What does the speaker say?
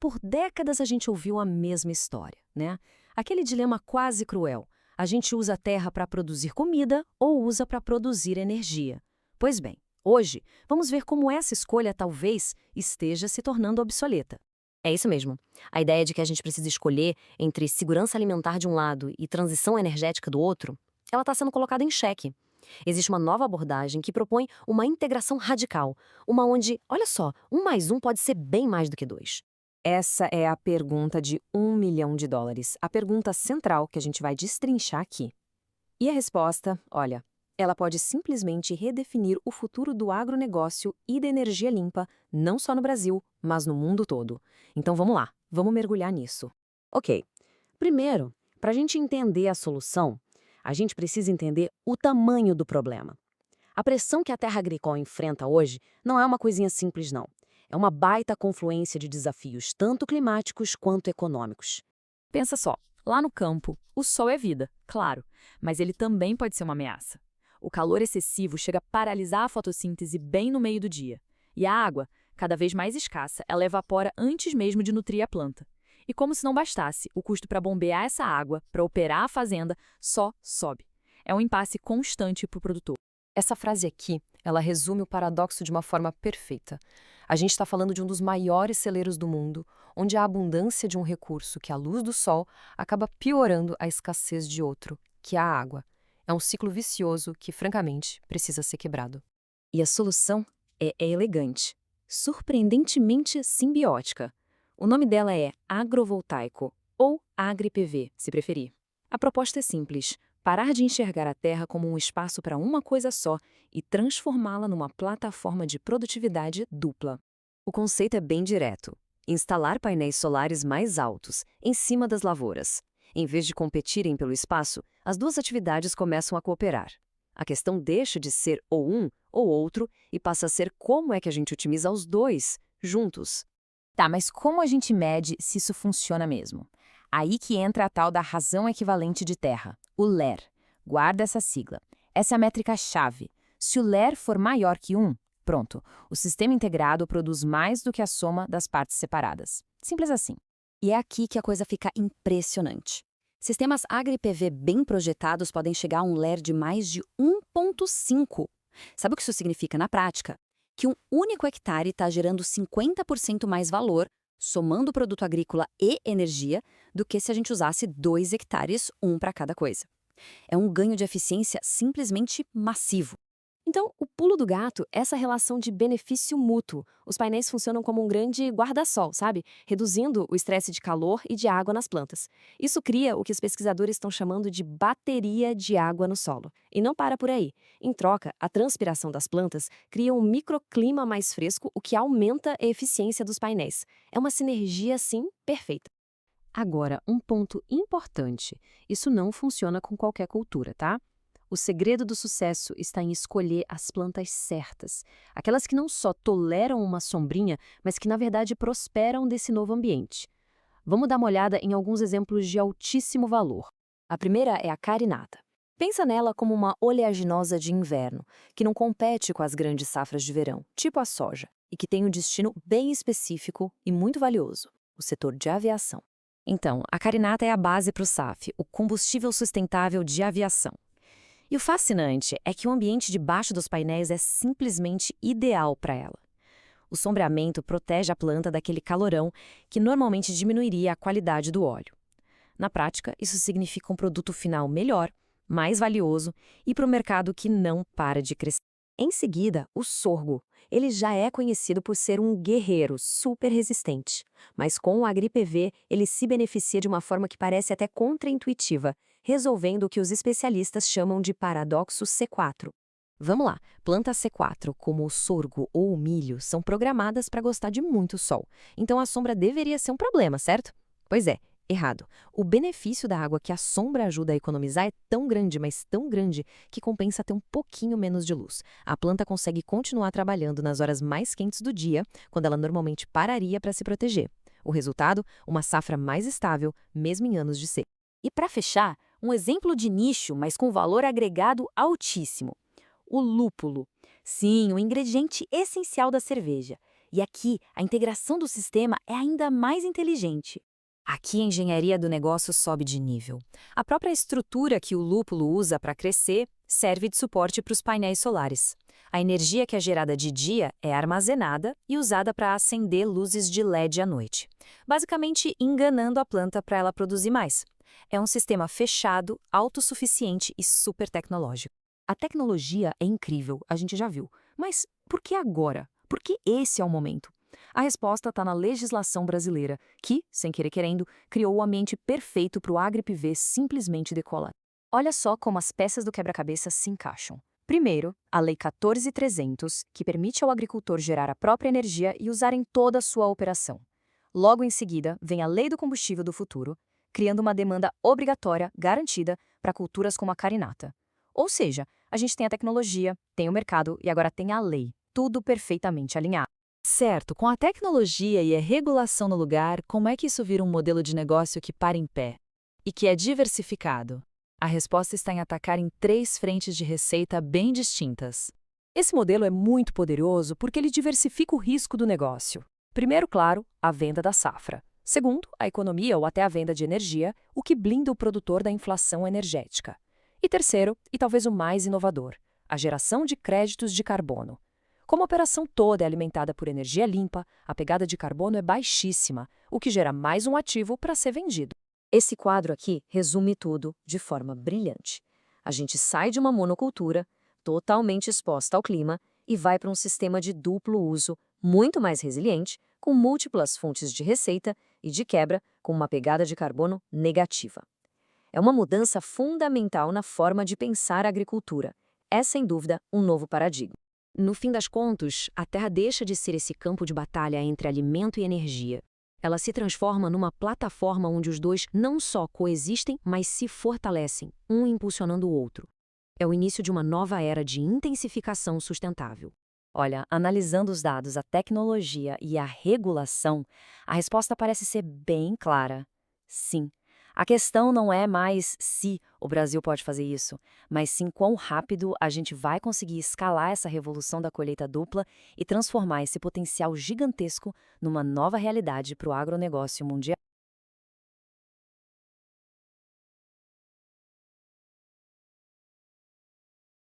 Por décadas a gente ouviu a mesma história, né? Aquele dilema quase cruel. A gente usa a terra para produzir comida ou usa para produzir energia. Pois bem, hoje vamos ver como essa escolha talvez esteja se tornando obsoleta. É isso mesmo. A ideia de que a gente precisa escolher entre segurança alimentar de um lado e transição energética do outro, ela está sendo colocada em xeque. Existe uma nova abordagem que propõe uma integração radical, uma onde, olha só, um mais um pode ser bem mais do que dois. Essa é a pergunta de US$ 1 milhão, a pergunta central que a gente vai destrinchar aqui. E a resposta, olha, ela pode simplesmente redefinir o futuro do agronegócio e da energia limpa, não só no Brasil, mas no mundo todo. Então vamos lá, vamos mergulhar nisso. Ok. Primeiro, para a gente entender a solução, a gente precisa entender o tamanho do problema. A pressão que a terra agrícola enfrenta hoje não é uma coisinha simples, não. É uma baita confluência de desafios, tanto climáticos quanto econômicos. Pensa só, lá no campo, o sol é vida, claro, mas ele também pode ser uma ameaça. O calor excessivo chega a paralisar a fotossíntese bem no meio do dia. E a água, cada vez mais escassa, ela evapora antes mesmo de nutrir a planta. E como se não bastasse, o custo para bombear essa água, para operar a fazenda, só sobe. É um impasse constante para o produtor. Essa frase aqui, ela resume o paradoxo de uma forma perfeita. A gente está falando de um dos maiores celeiros do mundo, onde a abundância de um recurso, que é a luz do sol, acaba piorando a escassez de outro, que é a água. É um ciclo vicioso que, francamente, precisa ser quebrado. E a solução é elegante, surpreendentemente simbiótica. O nome dela é agrovoltaico, ou agri-PV, se preferir. A proposta é simples: parar de enxergar a Terra como um espaço para uma coisa só e transformá-la numa plataforma de produtividade dupla. O conceito é bem direto: instalar painéis solares mais altos, em cima das lavouras. Em vez de competirem pelo espaço, as duas atividades começam a cooperar. A questão deixa de ser ou um ou outro e passa a ser como é que a gente otimiza os dois, juntos. Tá, mas como a gente mede se isso funciona mesmo? Aí que entra a tal da razão equivalente de terra, o LER. Guarda essa sigla. Essa é a métrica-chave. Se o LER for maior que 1, pronto, o sistema integrado produz mais do que a soma das partes separadas. Simples assim. E é aqui que a coisa fica impressionante. Sistemas agri-PV bem projetados podem chegar a um LER de mais de 1,5. Sabe o que isso significa na prática? Que um único hectare está gerando 50% mais valor, somando produto agrícola e energia, do que se a gente usasse 2 hectares, um para cada coisa. É um ganho de eficiência simplesmente massivo. Então, o pulo do gato é essa relação de benefício mútuo. Os painéis funcionam como um grande guarda-sol, sabe? Reduzindo o estresse de calor e de água nas plantas. Isso cria o que os pesquisadores estão chamando de bateria de água no solo. E não para por aí. Em troca, a transpiração das plantas cria um microclima mais fresco, o que aumenta a eficiência dos painéis. É uma sinergia, assim, perfeita. Agora, um ponto importante: isso não funciona com qualquer cultura, tá? O segredo do sucesso está em escolher as plantas certas, aquelas que não só toleram uma sombrinha, mas que na verdade prosperam desse novo ambiente. Vamos dar uma olhada em alguns exemplos de altíssimo valor. A primeira é a carinata. Pensa nela como uma oleaginosa de inverno, que não compete com as grandes safras de verão, tipo a soja, e que tem um destino bem específico e muito valioso: o setor de aviação. Então, a carinata é a base para o SAF, o combustível sustentável de aviação. E o fascinante é que o ambiente debaixo dos painéis é simplesmente ideal para ela. O sombreamento protege a planta daquele calorão que normalmente diminuiria a qualidade do óleo. Na prática, isso significa um produto final melhor, mais valioso e para o mercado que não para de crescer. Em seguida, o sorgo. Ele já é conhecido por ser um guerreiro super resistente, mas com o AgriPV ele se beneficia de uma forma que parece até contraintuitiva, resolvendo o que os especialistas chamam de paradoxo C4. Vamos lá, plantas C4, como o sorgo ou o milho, são programadas para gostar de muito sol, então a sombra deveria ser um problema, certo? Pois é. Errado. O benefício da água que a sombra ajuda a economizar é tão grande, mas tão grande, que compensa ter um pouquinho menos de luz. A planta consegue continuar trabalhando nas horas mais quentes do dia, quando ela normalmente pararia para se proteger. O resultado? Uma safra mais estável, mesmo em anos de seca. E para fechar, um exemplo de nicho, mas com valor agregado altíssimo: o lúpulo. Sim, o ingrediente essencial da cerveja. E aqui, a integração do sistema é ainda mais inteligente. Aqui a engenharia do negócio sobe de nível. A própria estrutura que o lúpulo usa para crescer serve de suporte para os painéis solares. A energia que é gerada de dia é armazenada e usada para acender luzes de LED à noite, basicamente enganando a planta para ela produzir mais. É um sistema fechado, autossuficiente e super tecnológico. A tecnologia é incrível, a gente já viu. Mas por que agora? Por que esse é o momento? A resposta está na legislação brasileira, que, sem querer querendo, criou o ambiente perfeito para o AgriPV simplesmente decolar. Olha só como as peças do quebra-cabeça se encaixam. Primeiro, a Lei 14.300, que permite ao agricultor gerar a própria energia e usar em toda a sua operação. Logo em seguida, vem a Lei do Combustível do Futuro, criando uma demanda obrigatória, garantida, para culturas como a carinata. Ou seja, a gente tem a tecnologia, tem o mercado e agora tem a lei. Tudo perfeitamente alinhado. Certo, com a tecnologia e a regulação no lugar, como é que isso vira um modelo de negócio que para em pé e que é diversificado? A resposta está em atacar em 3 frentes de receita bem distintas. Esse modelo é muito poderoso porque ele diversifica o risco do negócio. Primeiro, claro, a venda da safra. Segundo, a economia ou até a venda de energia, o que blinda o produtor da inflação energética. E terceiro, e talvez o mais inovador, a geração de créditos de carbono. Como a operação toda é alimentada por energia limpa, a pegada de carbono é baixíssima, o que gera mais um ativo para ser vendido. Esse quadro aqui resume tudo de forma brilhante. A gente sai de uma monocultura, totalmente exposta ao clima, e vai para um sistema de duplo uso, muito mais resiliente, com múltiplas fontes de receita e, de quebra, com uma pegada de carbono negativa. É uma mudança fundamental na forma de pensar a agricultura. É, sem dúvida, um novo paradigma. No fim das contas, a terra deixa de ser esse campo de batalha entre alimento e energia. Ela se transforma numa plataforma onde os dois não só coexistem, mas se fortalecem, um impulsionando o outro. É o início de uma nova era de intensificação sustentável. Olha, analisando os dados, a tecnologia e a regulação, a resposta parece ser bem clara. Sim. A questão não é mais se o Brasil pode fazer isso, mas sim quão rápido a gente vai conseguir escalar essa revolução da colheita dupla e transformar esse potencial gigantesco numa nova realidade para o agronegócio mundial.